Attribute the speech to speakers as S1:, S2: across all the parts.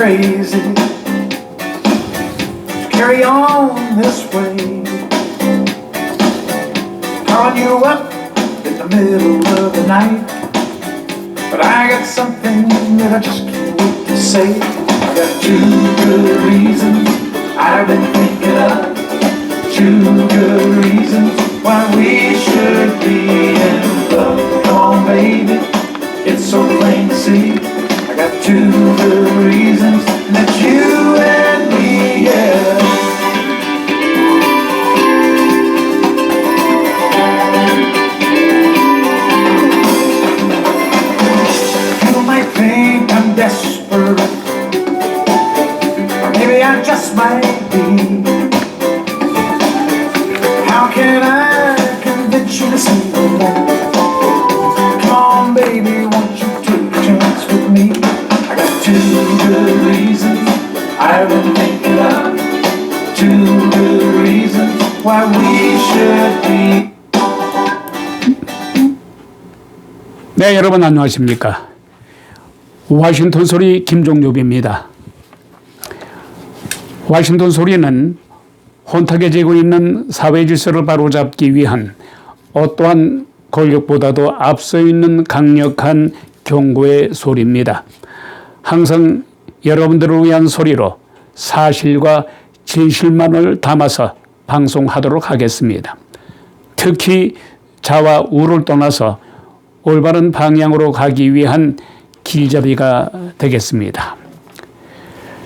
S1: crazy to carry on this way. Calling you up in the middle of the night, but I got something that I just can't wait to say. I got two good reasons I've been thinking of, two good reasons why we should be in love. Come on, baby, it's so plain to see. I got two good reasons that you and me, yeah. You might think I'm desperate, or maybe I just might be. How can I convince you to see that? Come on, baby, won't you take a chance with me? I got two good reasons I've been thinking of, two good reasons why we should be.
S2: 네, 여러분 안녕하십니까? 워싱턴 소리 김종엽입니다. 워싱턴 소리는 혼탁해지고 있는 사회 질서를 바로잡기 위한 어떠한 권력보다도 앞서 있는 강력한 경고의 소리입니다. 항상 여러분들을 위한 소리로 사실과 진실만을 담아서 방송하도록 하겠습니다. 특히 자와 우를 떠나서 올바른 방향으로 가기 위한 길잡이가 되겠습니다.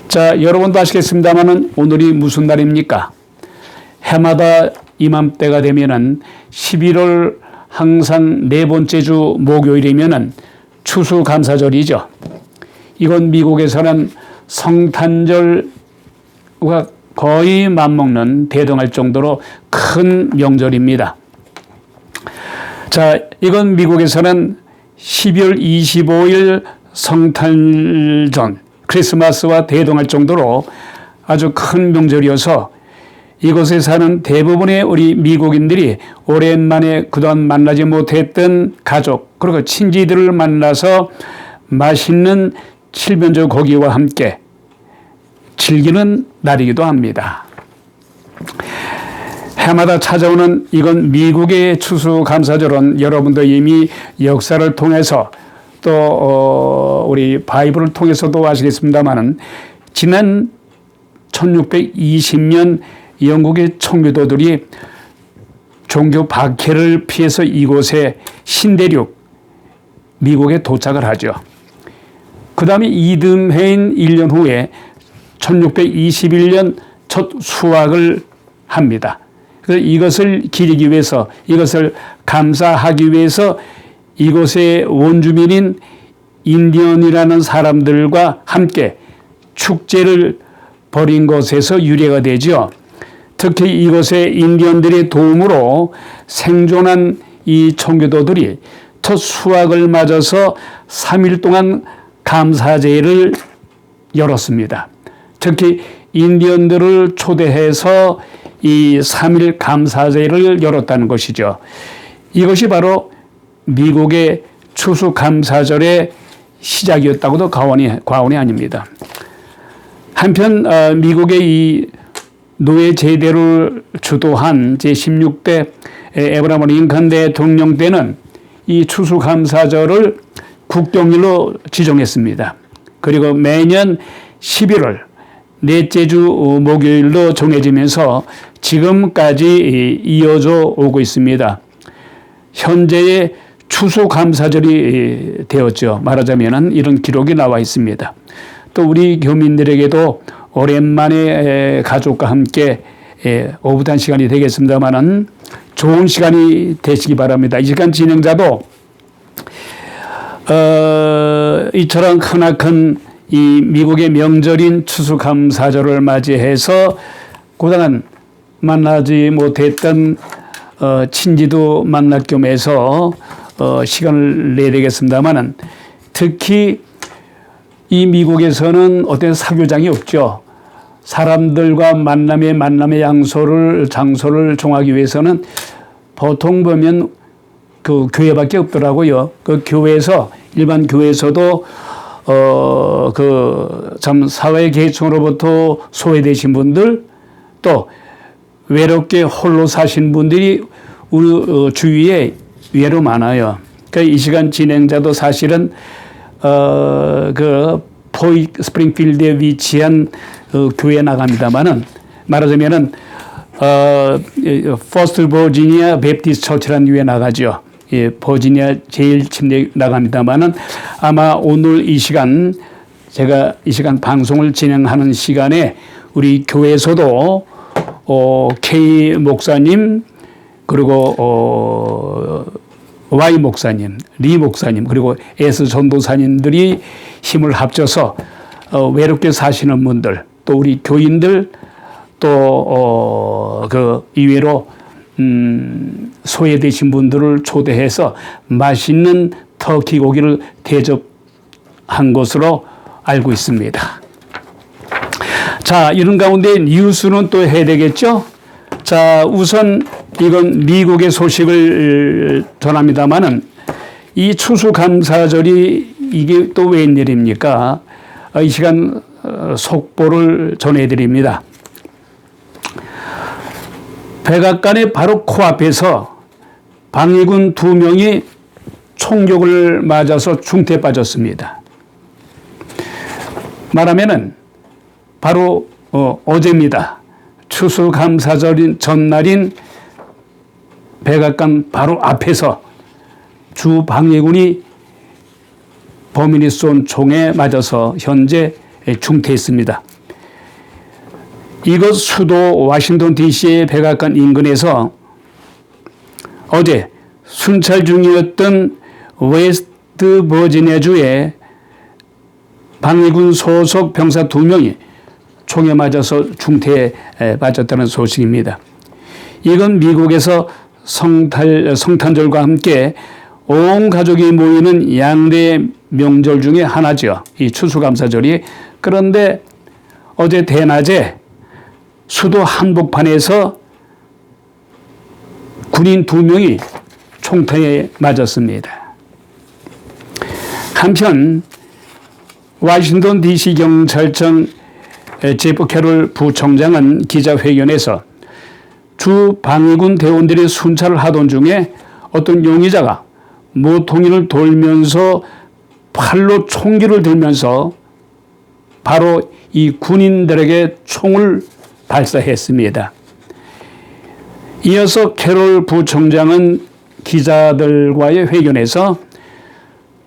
S2: 자, 여러분도 아시겠습니다만 오늘이 무슨 날입니까? 해마다 이맘때가 되면은 11월 항상 네 번째 주 목요일이면은 추수감사절이죠. 이건 미국에서는 성탄절과 거의 맞먹는 대등할 정도로 큰 명절입니다. 자, 이건 미국에서는 12월 25일 성탄절, 크리스마스와 대등할 정도로 아주 큰 명절이어서 이곳에 사는 대부분의 우리 미국인들이 오랜만에 그동안 만나지 못했던 가족 그리고 친지들을 만나서 맛있는 칠면조 고기와 함께 즐기는 날이기도 합니다. 해마다 찾아오는 이건 미국의 추수감사절은 여러분도 이미 역사를 통해서 또 우리 바이블을 통해서도 아시겠습니다만은 지난 1620년 영국의 청교도들이 종교 박해를 피해서 이곳에 신대륙 미국에 도착을 하죠. 그 다음에 이듬해인 1년 후에 1621년 첫 수확을 합니다. 그래서 이것을 기리기 위해서, 이것을 감사하기 위해서 이곳의 원주민인 인디언이라는 사람들과 함께 축제를 벌인 것에서 유래가 되죠. 특히 이곳의 인디언들의 도움으로 생존한 이 청교도들이 첫 수확을 맞아서 3일 동안 감사제를 열었습니다. 특히 인디언들을 초대해서 이 3일 감사제를 열었다는 것이죠. 이것이 바로 미국의 추수감사절의 시작이었다고도 과언이 아닙니다. 한편 미국의 이 노예 제대를 주도한 제16대 에브라함 링컨 대통령 때는 이 추수감사절을 국경일로 지정했습니다. 그리고 매년 11월 넷째 주 목요일로 정해지면서 지금까지 이어져 오고 있습니다. 현재의 추수감사절이 되었죠. 말하자면 이런 기록이 나와 있습니다. 또 우리 교민들에게도 오랜만에 가족과 함께 오붓한 시간이 되겠습니다만은 좋은 시간이 되시기 바랍니다. 이 시간 진행자도 이처럼 크나큰 이 미국의 명절인 추수감사절을 맞이해서 그동안 만나지 못했던 친지도 만날 겸해서 시간을 내야 되겠습니다만은 특히 이 미국에서는 어떤 사교장이 없죠. 사람들과 만남의 장소를 정하기 위해서는 보통 보면 그 교회밖에 없더라고요. 그 교회에서 일반 교회에서도 참 사회 계층으로부터 소외되신 분들, 또 외롭게 홀로 사신 분들이 우리 주위에 의외로 많아요. 그러니까 이 시간 진행자도 사실은 포익 스프링필드에 위치한 교회에 나갑니다만은, 말하자면은 퍼스트 버지니아 베프티스트 처치라는 교회에 나가죠. 예, 버지니아 제일 침례 나갑니다만은, 아마 오늘 이 시간, 제가 이 시간 방송을 진행하는 시간에 우리 교회에서도 K 목사님, 그리고 Y 목사님, 리 목사님, 그리고 S 전도사님들이 힘을 합쳐서 외롭게 사시는 분들, 또 우리 교인들, 또 이외로 소외되신 분들을 초대해서 맛있는 터키 고기를 대접한 것으로 알고 있습니다. 자, 이런 가운데 뉴스는 또 해야 되겠죠? 자, 우선 이건 미국의 소식을 전합니다만은, 이 추수감사절이 이게 또 웬일입니까? 이 시간 속보를 전해드립니다. 백악관의 바로 코앞에서 방위군 2명이 총격을 맞아서 중태에 빠졌습니다. 말하면은 바로 어제입니다. 추수감사절인 전날인 백악관 바로 앞에서 주 방위군이 범인이 쏜 총에 맞아서 현재 중태했습니다. 이곳 수도 워싱턴 DC의 백악관 인근에서 어제 순찰 중이었던 웨스트 버지니아주의 방위군 소속 병사 2명이 총에 맞아서 중태에 빠졌다는 소식입니다. 이건 미국에서 성탄절과 함께 온 가족이 모이는 양대 명절 중에 하나죠. 이 추수감사절이. 그런데 어제 대낮에 수도 한복판에서 군인 2명이 총탄에 맞았습니다. 한편 워싱턴 DC 경찰청 제프 캐롤 부총장은 기자회견에서 주 방위군 대원들이 순찰을 하던 중에 어떤 용의자가 모퉁이를 돌면서 팔로 총기를 들면서 바로 이 군인들에게 총을 발사했습니다. 이어서 캐롤 부총장은 기자들과의 회견에서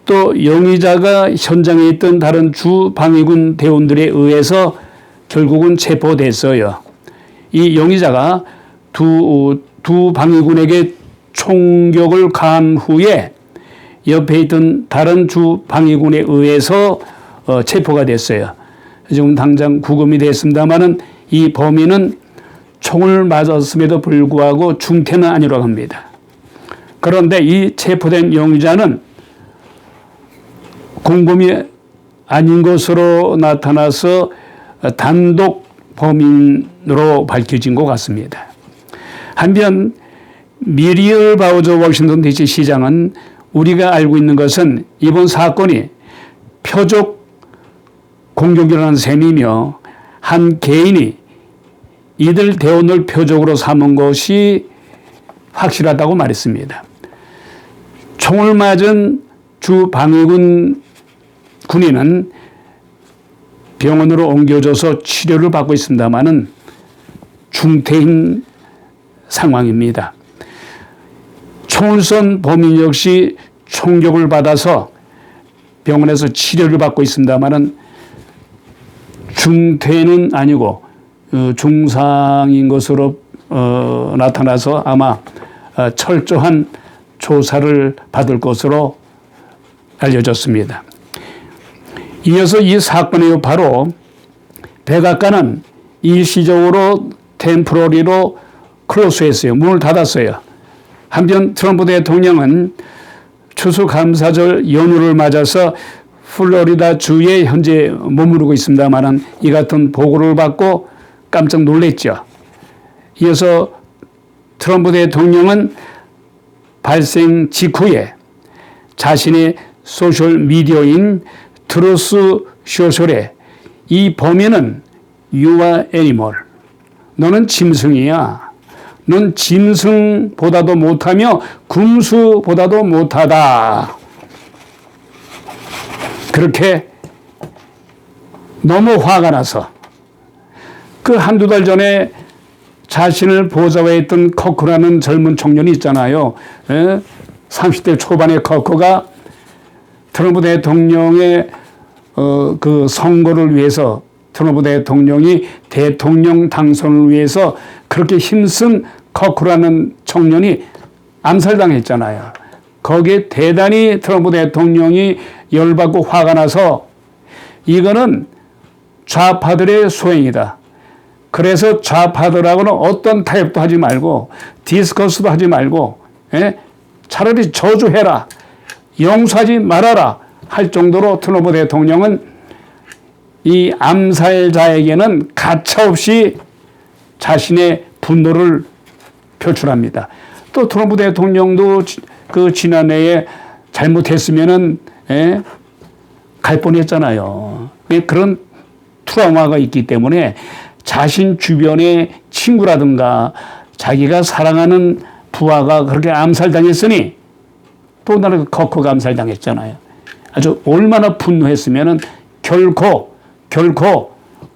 S2: 또 용의자가 현장에 있던 다른 주 방위군 대원들에 의해서 결국은 체포됐어요. 이 용의자가 두 방위군에게 총격을 가한 후에 옆에 있던 다른 주 방위군에 의해서 체포가 됐어요. 지금 당장 구금이 됐습니다만은 이 범인은 총을 맞았음에도 불구하고 중태는 아니라고 합니다. 그런데 이 체포된 용의자는 공범이 아닌 것으로 나타나서 단독 범인으로 밝혀진 것 같습니다. 한편 미리얼 바우저 워싱턴 DC 시장은 우리가 알고 있는 것은 이번 사건이 표적 공격이라는 셈이며 한 개인이 이들 대원을 표적으로 삼은 것이 확실하다고 말했습니다. 총을 맞은 주 방위군 군인은 병원으로 옮겨져서 치료를 받고 있습니다마는 중태인 상황입니다. 총을 쏜 범인 역시 총격을 받아서 병원에서 치료를 받고 있습니다마는 중태는 아니고 중상인 것으로 나타나서 아마 철저한 조사를 받을 것으로 알려졌습니다. 이어서 이 사건의 여파로 백악관은 일시적으로 템포러리로 클로스했어요. 문을 닫았어요. 한편 트럼프 대통령은 추수감사절 연휴를 맞아서 플로리다 주에 현재 머무르고 있습니다만 이 같은 보고를 받고 깜짝 놀랐죠. 이어서 트럼프 대통령은 발생 직후에 자신의 소셜미디어인 트루스 소셜에 이 범인은 You are animal. 너는 짐승이야. 넌 짐승보다도 못하며 금수보다도 못하다. 그렇게 너무 화가 나서 그 한두 달 전에 자신을 보좌했던 커크라는 젊은 청년이 있잖아요. 30대 초반의 커크가 트럼프 대통령의 그 선거를 위해서 트럼프 대통령이 대통령 당선을 위해서 그렇게 힘쓴 커크라는 청년이 암살당했잖아요. 거기에 대단히 트럼프 대통령이 열받고 화가 나서 이거는 좌파들의 소행이다. 그래서 좌파들하고는 어떤 타협도 하지 말고 디스커스도 하지 말고 차라리 저주해라. 용서하지 말아라. 할 정도로 트럼프 대통령은 이 암살자에게는 가차없이 자신의 분노를 표출합니다. 또 트럼프 대통령도 그 지난해에 잘못했으면은 갈 뻔했잖아요. 그런 트라우마가 있기 때문에 자신 주변의 친구라든가 자기가 사랑하는 부하가 그렇게 암살당했으니 또 나는 커크가 암살당했잖아요. 아주 얼마나 분노했으면은 결코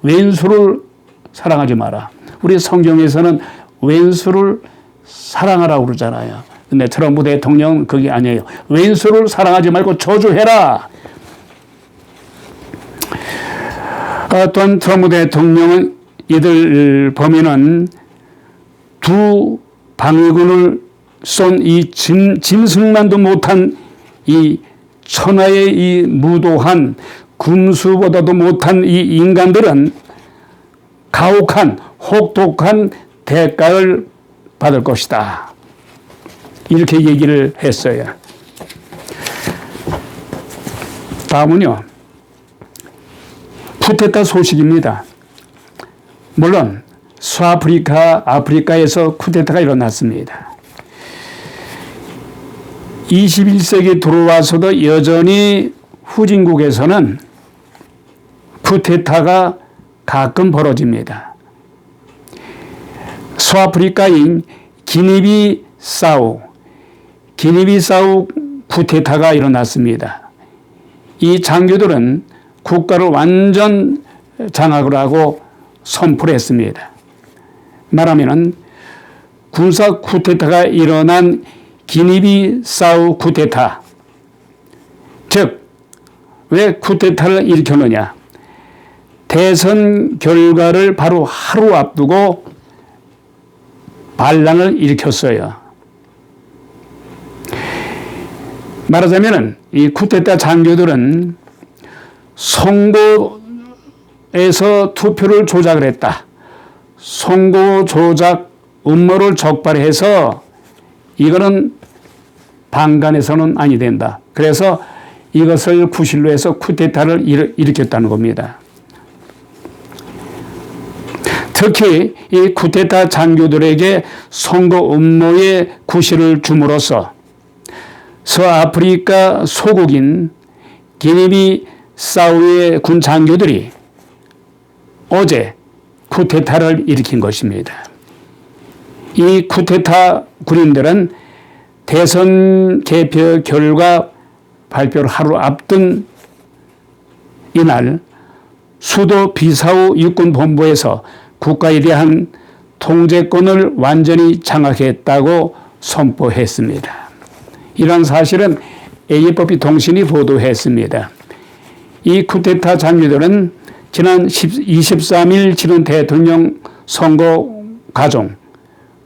S2: 왼수를 사랑하지 마라. 우리 성경에서는 왼수를 사랑하라고 그러잖아요. 근데 트럼프 대통령은 그게 아니에요. 왼수를 사랑하지 말고 저주해라. 또한 트럼프 대통령은 이들 범인은 두 방위군을 쏜 이 짐승만도 못한 이 천하의 이 무도한 군수보다도 못한 이 인간들은 가혹한 혹독한 대가를 받을 것이다. 이렇게 얘기를 했어요. 다음은요. 쿠데타 소식입니다. 물론 아프리카에서 쿠데타가 일어났습니다. 21세기 들어와서도 여전히 후진국에서는 쿠데타가 가끔 벌어집니다. 서아프리카인 기니비사우 쿠데타가 일어났습니다. 이 장교들은 국가를 완전 장악을 하고 선포를 했습니다. 말하면은 군사 쿠데타가 일어난 기니비사우 쿠데타. 즉, 왜 쿠데타를 일으켰느냐? 대선 결과를 바로 하루 앞두고 반란을 일으켰어요. 말하자면은 이 쿠데타 장교들은 선거에서 투표를 조작을 했다. 선거 조작 음모를 적발해서 이거는 방관해서는 아니 된다. 그래서 이것을 구실로 해서 쿠데타를 일으켰다는 겁니다. 특히 이 쿠데타 장교들에게 선거 음모의 구실을 줌으로써 서아프리카 소국인 기니비사우의 군 장교들이 어제 쿠데타를 일으킨 것입니다. 이 쿠데타 군인들은 대선 개표 결과 발표를 하루 앞둔 이날 수도 비사우 육군본부에서 국가에 대한 통제권을 완전히 장악했다고 선포했습니다. 이런 사실은 AFP 통신이 보도했습니다. 이 쿠데타 장교들은 지난 23일 치른 대통령 선거 과정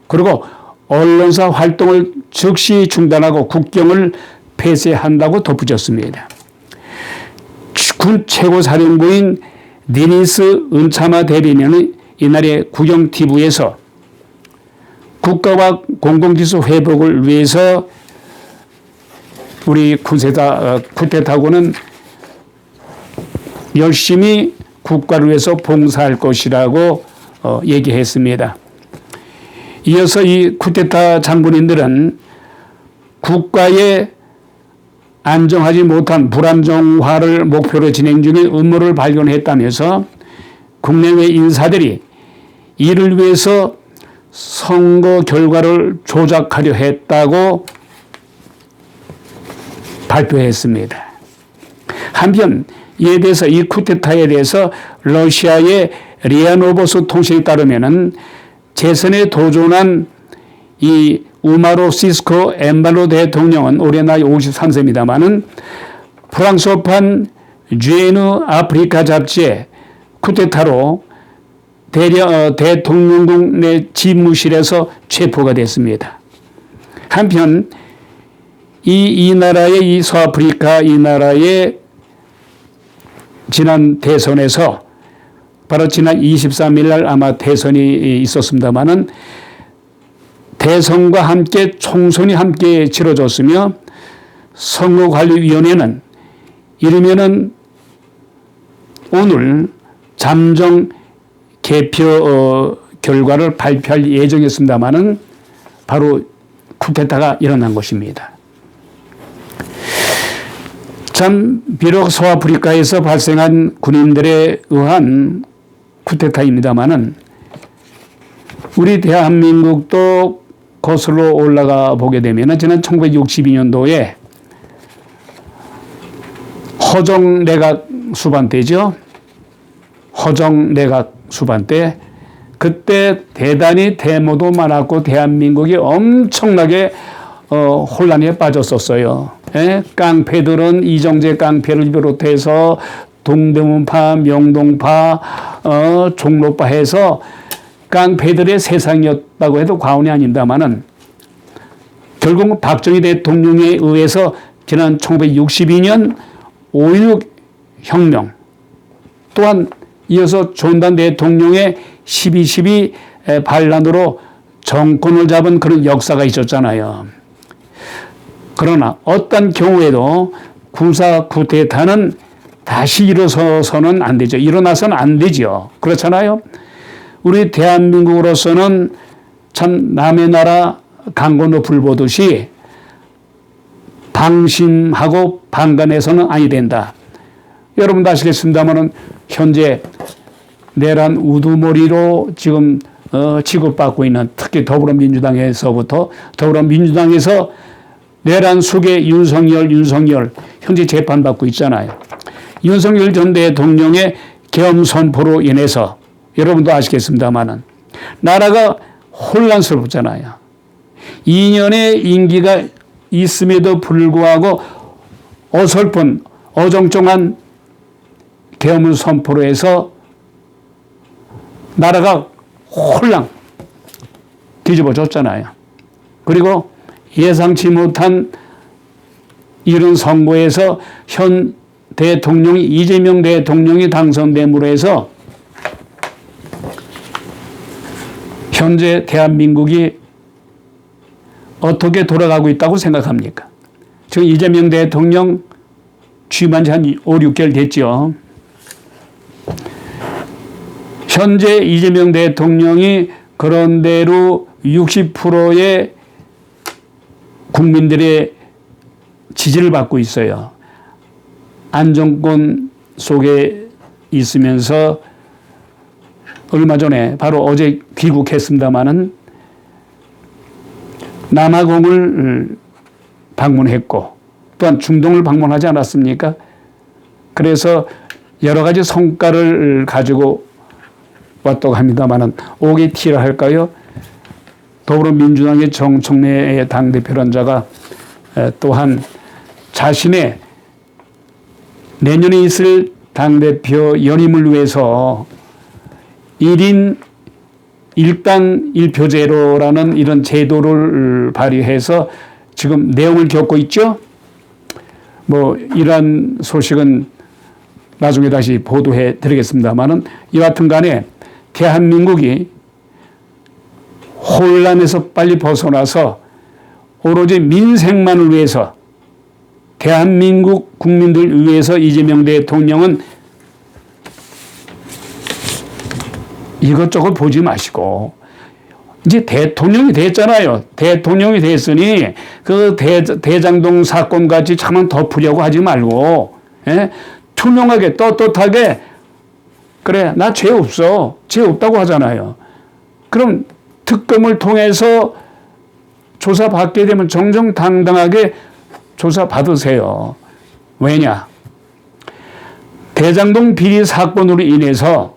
S2: 그리고 언론사 활동을 즉시 중단하고 국경을 폐쇄한다고 덧붙였습니다. 군 최고사령부인 니니스 은차마 대변인은 이날의 국영TV에서 국가와 공공질서 회복을 위해서 우리 쿠데타군은 열심히 국가를 위해서 봉사할 것이라고 얘기했습니다. 이어서 이 쿠데타 장군인들은 국가의 안정하지 못한 불안정화를 목표로 진행 중인 음모를 발견했다면서 국내외 인사들이 이를 위해서 선거 결과를 조작하려 했다고 발표했습니다. 한편 이에 대해서 이 쿠데타에 대해서 러시아의 리아 노보스 통신에 따르면은 재선에 도전한 이 우마로 시스코 엠바로 대통령은 올해 나이 53세입니다만은 프랑스어판 쥐에누 아프리카 잡지에 쿠데타로 대통령궁 내 집무실에서 체포가 됐습니다. 한편 이 나라의 이 서아프리카 이 나라의 지난 대선에서 바로 지난 23일 날 아마 대선이 있었습니다만은 대선과 함께 총선이 함께 치러졌으며 선거관리위원회는 이르면은 오늘 잠정 개표 결과를 발표할 예정이었습니다만은 바로 쿠데타가 일어난 것입니다. 참 비록 서아프리카에서 발생한 군인들에 의한 쿠데타입니다만은 우리 대한민국도 거슬러 올라가 보게 되면 지난 1962년도에 허정 내각 수반 때죠. 허정 내각 수반 때 그때 대단히 데모도 많았고 대한민국이 엄청나게 혼란에 빠졌었어요. 예? 깡패들은 이정재 깡패를 비롯해서 동대문파, 명동파, 종로파 해서 깡패들의 세상이었다고 해도 과언이 아닙니다만은 결국 박정희 대통령에 의해서 지난 1962년 5.16 혁명 또한 이어서 존단 대통령의 12.12 반란으로 정권을 잡은 그런 역사가 있었잖아요. 그러나 어떤 경우에도 군사 쿠데타는 다시 일어서서는 안 되죠. 일어나서는 안 되죠. 그렇잖아요. 우리 대한민국으로서는 참 남의 나라 강건호 불 보듯이 방심하고 방관해서는 아니 된다. 여러분도 아시겠습니다만은 현재 내란 우두머리로 지금 취급받고 있는 특히 더불어민주당에서 내란 수괴 윤석열 현재 재판받고 있잖아요. 윤석열 전 대통령의 계엄 선포로 인해서 여러분도 아시겠습니다만은 나라가 혼란스럽잖아요. 2년의 임기가 있음에도 불구하고 어설픈 어정쩡한 계엄을 선포로 해서 나라가 홀랑 뒤집어졌잖아요. 그리고 예상치 못한 이런 선거에서 현 대통령이 이재명 대통령이 당선됨으로 해서 현재 대한민국이 어떻게 돌아가고 있다고 생각합니까? 지금 이재명 대통령 취임한 지 한 5, 6개월 됐죠. 현재 이재명 대통령이 그런대로 60%의 국민들의 지지를 받고 있어요. 안정권 속에 있으면서 얼마 전에 바로 어제 귀국했습니다마는 남아공을 방문했고 또한 중동을 방문하지 않았습니까? 그래서 여러 가지 성과를 가지고 왔다고 합니다마는 오게티라 할까요? 더불어민주당의 정청래 당대표론자가 또한 자신의 내년에 있을 당대표 연임을 위해서 1인 1당 1표제로라는 이런 제도를 발의해서 지금 내용을 겪고 있죠. 뭐 이러한 소식은 나중에 다시 보도해 드리겠습니다만은 여하튼 간에 대한민국이 혼란에서 빨리 벗어나서 오로지 민생만을 위해서 대한민국 국민들 위해서 이재명 대통령은 이것저것 보지 마시고 이제 대통령이 됐잖아요. 대통령이 됐으니 그 대장동 사건 같이 차만 덮으려고 하지 말고, 예? 투명하게 떳떳하게 그래 나 죄 없어. 죄 없다고 하잖아요. 그럼 특검을 통해서 조사받게 되면 정정당당하게 조사받으세요. 왜냐? 대장동 비리 사건으로 인해서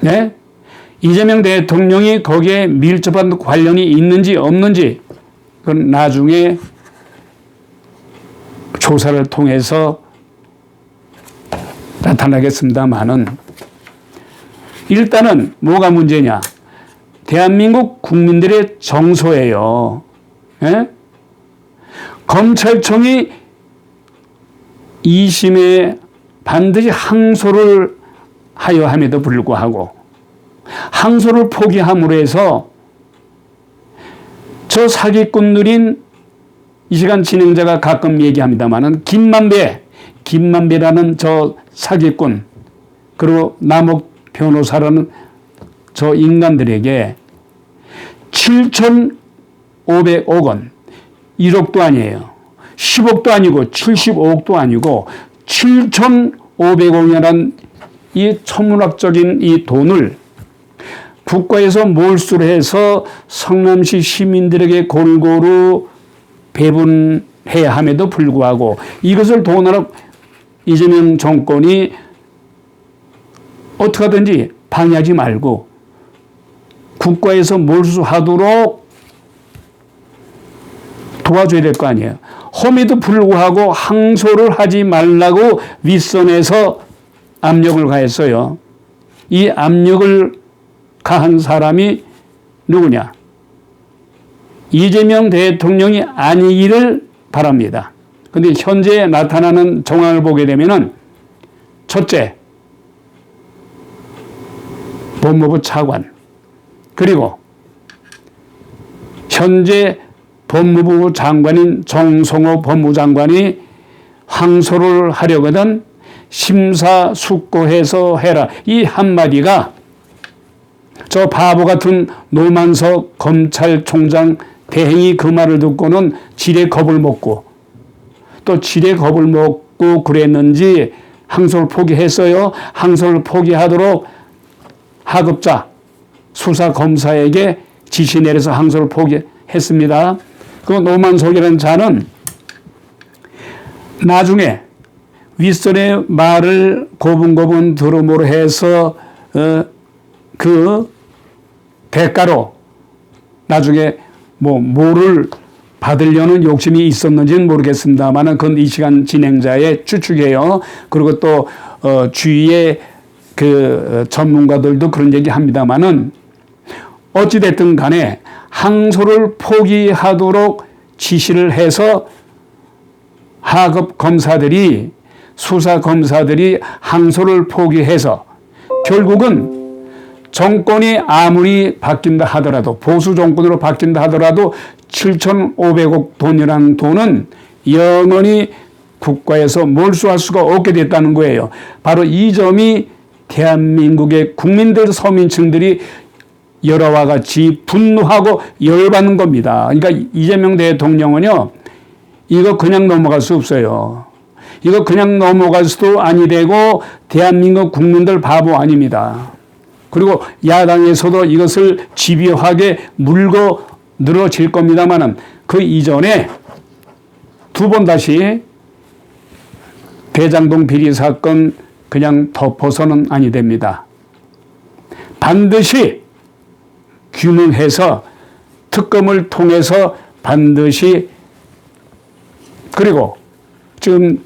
S2: 네? 이재명 대통령이 거기에 밀접한 관련이 있는지 없는지 그건 나중에 조사를 통해서 나타나겠습니다만은 일단은 뭐가 문제냐? 대한민국 국민들의 정서예요. 예? 검찰청이 2심에 반드시 항소를 하여 함에도 불구하고 항소를 포기함으로 해서 저 사기꾼들인 이 시간 진행자가 가끔 얘기합니다마는 김만배라는 저 사기꾼 그리고 남욱 변호사라는 저 인간들에게 7,500억 원 1억도 아니에요. 10억도 아니고 75억도 아니고 7,500억이라는 이 천문학적인 이 돈을 국가에서 몰수를 해서 성남시 시민들에게 골고루 배분해야 함에도 불구하고 이것을 돈으로 이재명 정권이 어떻게 하든지 방해하지 말고 국가에서 몰수하도록 도와줘야 될 거 아니에요. 험에도 불구하고 항소를 하지 말라고 윗선에서 압력을 가했어요. 이 압력을 가한 사람이 누구냐? 이재명 대통령이 아니기를 바랍니다. 그런데 현재 나타나는 정황을 보게 되면은 첫째, 법무부 차관, 그리고 현재 법무부 장관인 정성호 법무장관이 항소를 하려거든 심사숙고해서 해라. 이 한마디가 저 바보 같은 노만석 검찰총장 대행이 그 말을 듣고는 지레 겁을 먹고 또 지레 겁을 먹고 그랬는지 항소를 포기했어요. 항소를 포기하도록 하급자 수사검사에게 지시 내려서 항소를 포기했습니다. 그 노만석이라는 자는 나중에 윗선의 말을 고분고분 들음으로 해서 그 대가로 나중에 뭐를 받으려는 욕심이 있었는지는 모르겠습니다만 그건 이 시간 진행자의 추측이에요. 그리고 또 주위의 그 전문가들도 그런 얘기 합니다만은 어찌됐든 간에 항소를 포기하도록 지시를 해서 하급 검사들이 수사 검사들이 항소를 포기해서 결국은 정권이 아무리 바뀐다 하더라도 보수 정권으로 바뀐다 하더라도 7,500억 돈이라는 돈은 영원히 국가에서 몰수할 수가 없게 됐다는 거예요. 바로 이 점이 대한민국의 국민들 서민층들이 여러와 같이 분노하고 열받는 겁니다. 그러니까 이재명 대통령은요, 이거 그냥 넘어갈 수 없어요. 이거 그냥 넘어갈 수도 아니 되고 대한민국 국민들 바보 아닙니다. 그리고 야당에서도 이것을 집요하게 물고 늘어질 겁니다만은 그 이전에 두 번 다시 대장동 비리 사건 그냥 덮어서는 아니 됩니다. 반드시 규명해서 특검을 통해서 반드시 그리고 지금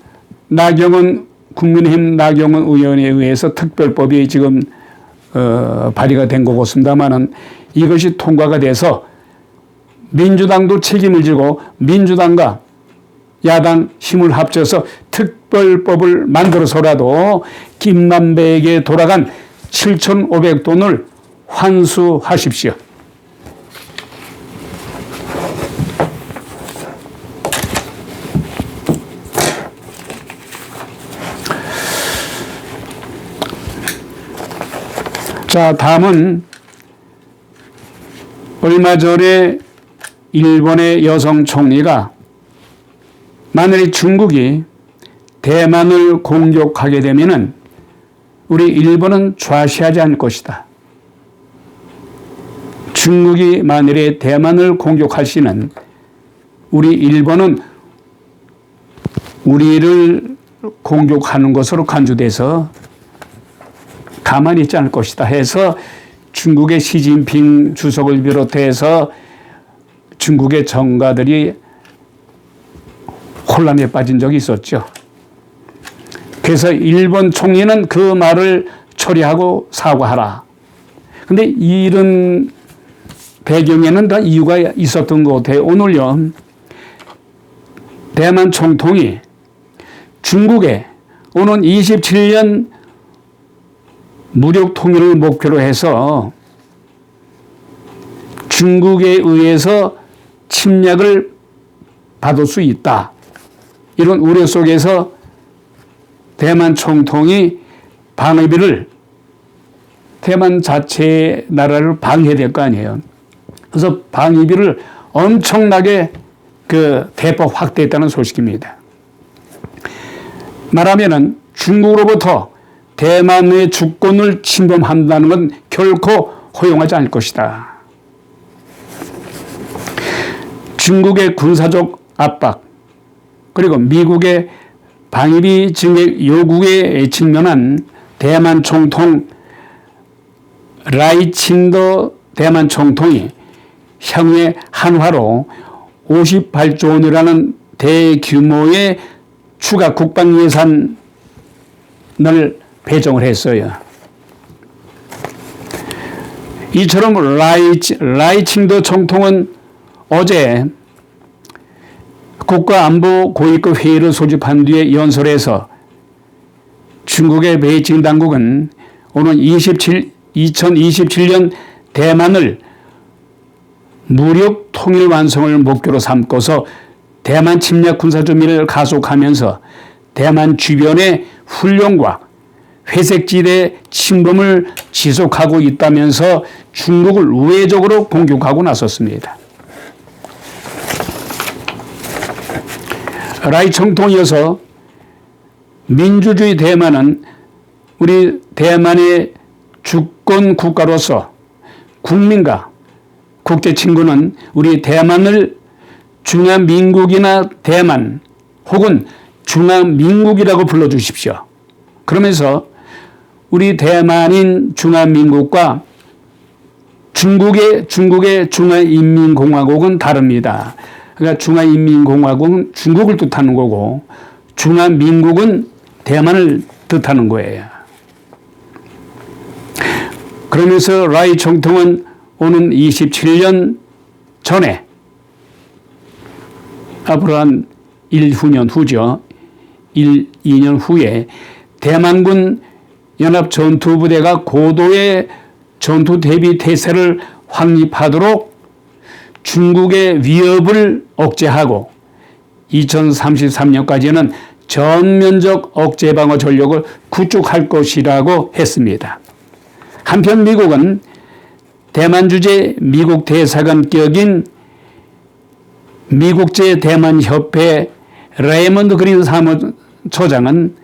S2: 국민의힘 나경원 의원에 의해서 특별법이 지금 발의가 된 거고 있습니다만은 이것이 통과가 돼서 민주당도 책임을 지고 민주당과 야당 힘을 합쳐서 특별법을 만들어서라도 김만배에게 돌아간 7,500돈을 환수하십시오. 자, 다음은 얼마 전에 일본의 여성 총리가 만약에 중국이 대만을 공격하게 되면은 우리 일본은 좌시하지 않을 것이다. 중국이 만일에 대만을 공격할 시는 우리 일본은 우리를 공격하는 것으로 간주돼서 가만히 있지 않을 것이다 해서 중국의 시진핑 주석을 비롯해서 중국의 정가들이 혼란에 빠진 적이 있었죠. 그래서 일본 총리는 그 말을 처리하고 사과하라. 근데 이런 배경에는 다 이유가 있었던 것 같아요. 오늘요, 대만 총통이 중국에 오는 27년 무력 통일을 목표로 해서 중국에 의해서 침략을 받을 수 있다. 이런 우려 속에서 대만 총통이 방위비를 대만 자체 나라를 방해해야 될 거 아니에요. 그래서 방위비를 엄청나게 대폭 확대했다는 소식입니다. 말하면은 중국으로부터 대만의 주권을 침범한다는 건 결코 허용하지 않을 것이다. 중국의 군사적 압박, 그리고 미국의 방위비 증액 요구에 직면한 대만 총통 라이칭더 대만 총통이 향후에 한화로 58조 원이라는 대규모의 추가 국방 예산을 배정을 했어요. 이처럼 라이칭더 총통은 어제 국가안보 고위급 회의를 소집한 뒤에 연설에서 중국의 베이징 당국은 오는 2027년 대만을 무력 통일 완성을 목표로 삼고서 대만 침략 군사 준비를 가속하면서 대만 주변의 훈련과 회색지대 침범을 지속하고 있다면서 중국을 우회적으로 공격하고 나섰습니다. 라이 총통이어서 민주주의 대만은 우리 대만의 주권 국가로서 국민과 국제 친구는 우리 대만을 중화민국이나 대만 혹은 중화민국이라고 불러주십시오. 그러면서 우리 대만인 중화민국과 중국의 중화인민공화국은 다릅니다. 그러니까 중화인민공화국은 중국을 뜻하는 거고 중화민국은 대만을 뜻하는 거예요. 그러면서 라이 총통은 오는 27년 전에 앞으로 한 2년 후죠. 2년 후에 대만군 연합전투부대가 고도의 전투 대비 태세를 확립하도록 중국의 위협을 억제하고 2033년까지는 전면적 억제 방어 전력을 구축할 것이라고 했습니다. 한편 미국은 대만 주재 미국 대사관격인 미국제 대만협회 레이먼드 그린 사무처장은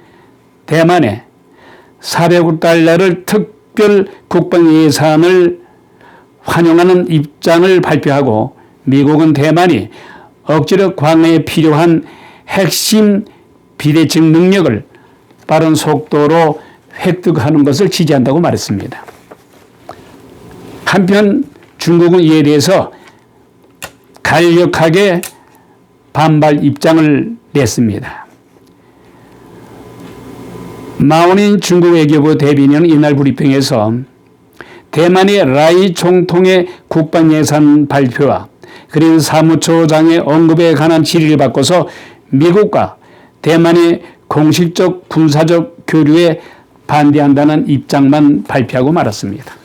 S2: 대만에 400억 달러를 특별 국방 예산을 환영하는 입장을 발표하고 미국은 대만이 억지력 강화에 필요한 핵심 비대칭 능력을 빠른 속도로 획득하는 것을 지지한다고 말했습니다. 한편 중국은 이에 대해서 간략하게 반발 입장을 냈습니다. 마오닌 중국 외교부 대변인은 이날 브리핑에서 대만의 라이 총통의 국방 예산 발표와 그린 사무처장의 언급에 관한 질의를 받고서 미국과 대만의 공식적 군사적 교류에 반대한다는 입장만 발표하고 말았습니다.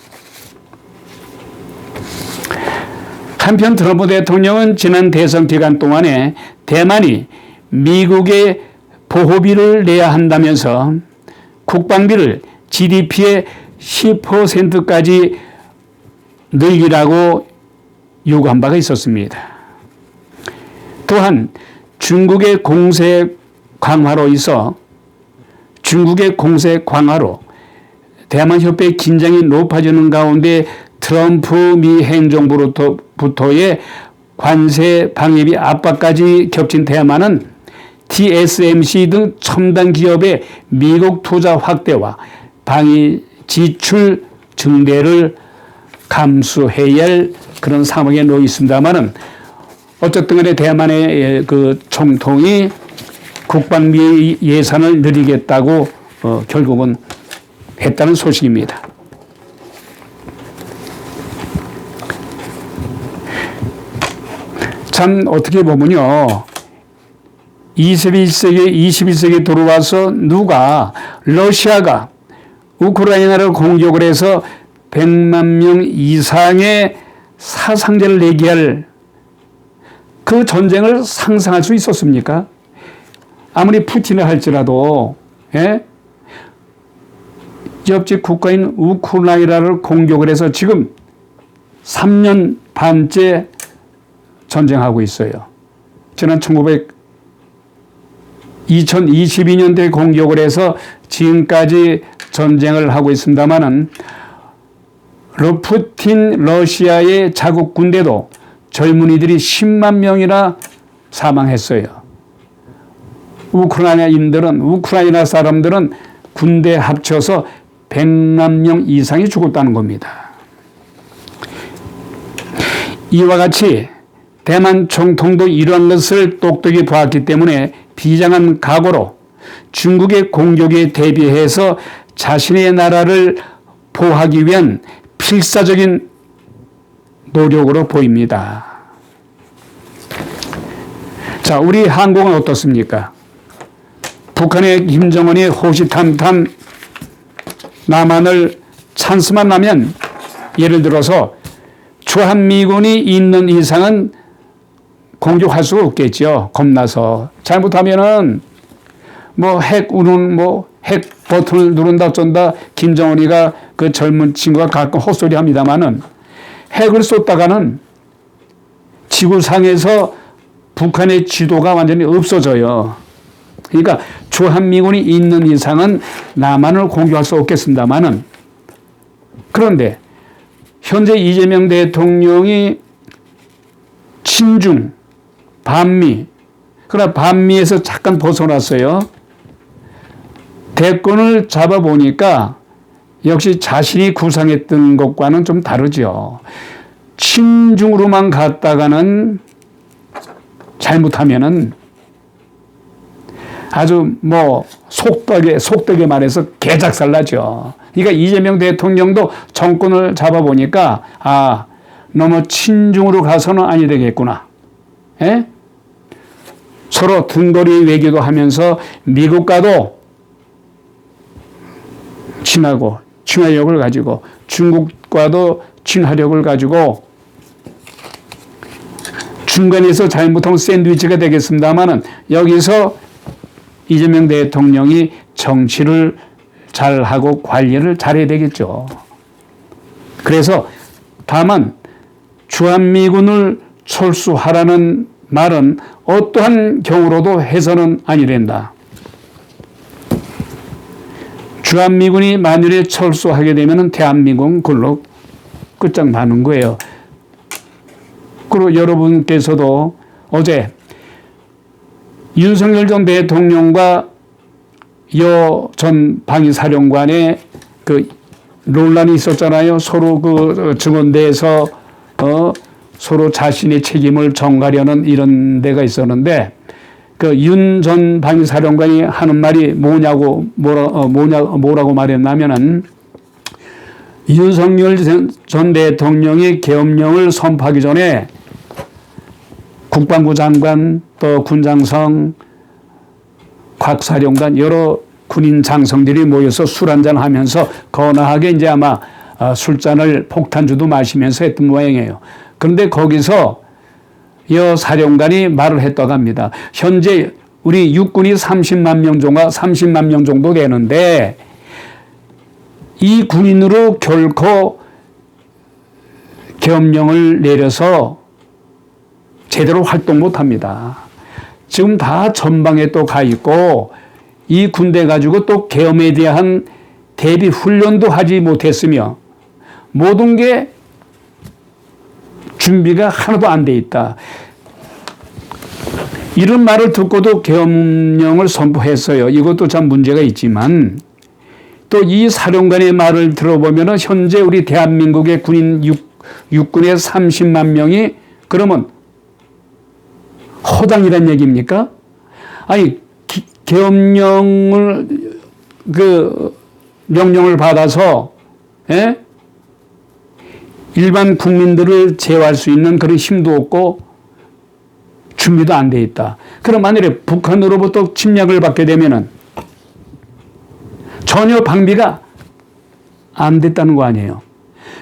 S2: 한편 트럼프 대통령은 지난 대선 기간 동안에 대만이 미국에 보호비를 내야 한다면서 국방비를 GDP의 10%까지 늘리라고 요구한 바가 있었습니다. 또한 중국의 공세 강화로 있어 중국의 공세 강화로 대만 협회의 긴장이 높아지는 가운데 트럼프 미 행정부로부터의 관세 방해비 압박까지 겹친 대만은 TSMC 등 첨단 기업의 미국 투자 확대와 방위 지출 증대를 감수해야 할 그런 상황에 놓여 있습니다만은 어쨌든 간에 대만의 그 총통이 국방비 예산을 늘리겠다고 결국은 했다는 소식입니다. 참 어떻게 보면요. 21세기에 들어와서 누가 러시아가 우크라이나를 공격을 해서 100만 명 이상의 사상자를 내게 할 그 전쟁을 상상할 수 있었습니까? 아무리 푸틴을 할지라도 옆집 국가인 우크라이나를 공격을 해서 지금 3년 반째 전쟁하고 있어요. 지난 2022년도에 공격을 해서 지금까지 전쟁을 하고 있습니다만은 푸틴 러시아의 자국 군대도 젊은이들이 10만 명이나 사망했어요. 우크라이나 사람들은 군대 합쳐서 100만 명 이상이 죽었다는 겁니다. 이와 같이 대만 총통도 이러한 것을 똑똑히 보았기 때문에 비장한 각오로 중국의 공격에 대비해서 자신의 나라를 보호하기 위한 필사적인 노력으로 보입니다. 자, 우리 한국은 어떻습니까? 북한의 김정은이 호시탐탐 남한을 찬스만 나면 예를 들어서 주한미군이 있는 이상은 공격할 수가 없겠죠. 겁나서. 잘못하면은 핵 버튼을 누른다 어쩐다 김정은이가 그 젊은 친구가 가끔 헛소리 합니다만은 핵을 쏟다가는 지구상에서 북한의 지도가 완전히 없어져요. 그러니까 주한미군이 있는 이상은 남한을 공격할 수 없겠습니다만은 그런데 현재 이재명 대통령이 친중, 반미, 그러나 반미에서 잠깐 벗어났어요. 대권을 잡아보니까 역시 자신이 구상했던 것과는 좀 다르죠. 친중으로만 갔다가는 잘못하면은 아주 속되게 말해서 개작살 나죠. 그러니까 이재명 대통령도 정권을 잡아보니까 너무 친중으로 가서는 아니 되겠구나. 서로 등거리 외교도 하면서 미국과도 친화력을 가지고 중국과도 친화력을 가지고 중간에서 잘못하면 샌드위치가 되겠습니다만은 여기서 이재명 대통령이 정치를 잘하고 관리를 잘해야 되겠죠. 그래서 다만 주한미군을 철수하라는 말은 어떠한 경우로도 해서는 아니 된다. 주한미군이 만일에 철수하게 되면 대한민국은 그걸로 끝장나는 거예요. 그리고 여러분께서도 어제 윤석열 전 대통령과 여 전 방위사령관의 그 논란이 있었잖아요. 서로 그 증언대에서 서로 자신의 책임을 전가려는 이런 데가 있었는데 그 윤 전 방위사령관이 하는 말이 뭐라고 말했냐면은 윤석열 전 대통령이 계엄령을 선포하기 전에 국방부 장관 또 군장성 각 사령관 여러 군인 장성들이 모여서 술 한잔 하면서 거나하게 이제 아마 술잔을 폭탄주도 마시면서 했던 모양이에요. 그런데 거기서 여 사령관이 말을 했다고 합니다. 현재 우리 육군이 30만 명 정도 되는데 이 군인으로 결코 계엄령을 내려서 제대로 활동 못 합니다. 지금 다 전방에 또 가 있고 이 군대 가지고 또 계엄에 대한 대비 훈련도 하지 못했으며 모든 게 준비가 하나도 안 돼 있다. 이런 말을 듣고도 계엄령을 선포했어요. 이것도 참 문제가 있지만 또 이 사령관의 말을 들어보면 현재 우리 대한민국의 군인 육군의 30만 명이 그러면 허당이란 얘기입니까? 아니 계엄령을 명령을 받아서 일반 국민들을 제어할 수 있는 그런 힘도 없고 준비도 안 돼 있다. 그럼 만일에 북한으로부터 침략을 받게 되면은 전혀 방비가 안 됐다는 거 아니에요.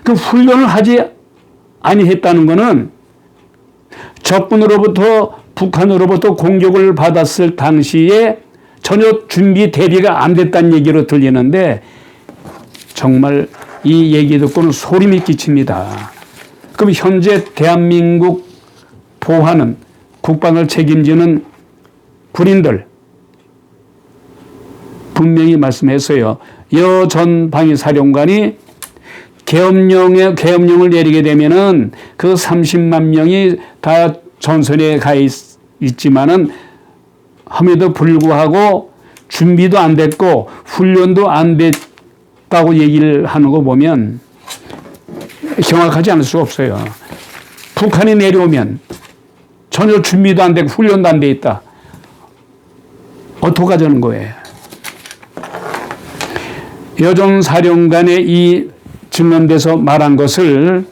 S2: 그 훈련을 하지 아니했다는 거는 적군으로부터 북한으로부터 공격을 받았을 당시에 전혀 준비 대비가 안 됐다는 얘기로 들리는데 정말 이 얘기 듣고는 소름이 끼칩니다. 그럼 현재 대한민국 보호하는 국방을 책임지는 군인들 분명히 말씀했어요. 여 전 방위사령관이 계엄령을 내리게 되면은 그 30만 명이 다 전선에 가 있지만은 함에도 불구하고 준비도 안 됐고 훈련도 안 됐다고 얘기를 하는 거 보면 경악하지 않을 수 없어요. 북한이 내려오면 전혀 준비도 안 되고 훈련도 안 돼 있다. 어떡하자는 거예요. 여전 사령관의 이 증언대에서 말한 것을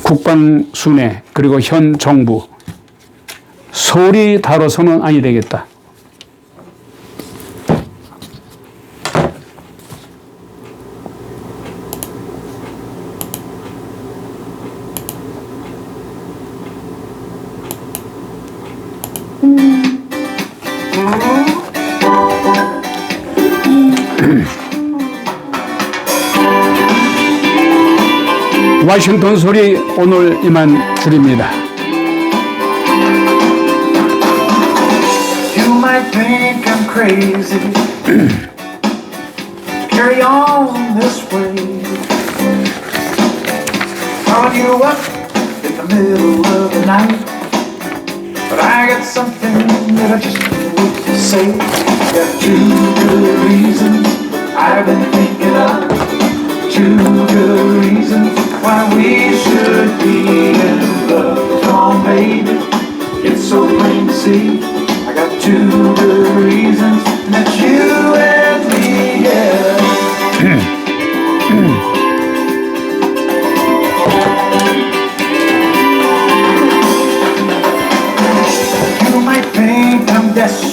S2: 국방순회 그리고 현 정부 소리 다뤄서는 아니 되겠다. 와싱턴 소리 오늘 이만 줄입니다.
S1: You might think I'm crazy. Carry on this way. Calling you up in the middle of the night. But I got something that I just can't wait to say. Got 2 good reasons I've been thinking of. 2 good reasons why we should be in love. Come on, baby, it's so plain to see. I got 2 good reasons that you and me, yeah. You might think I'm desperate.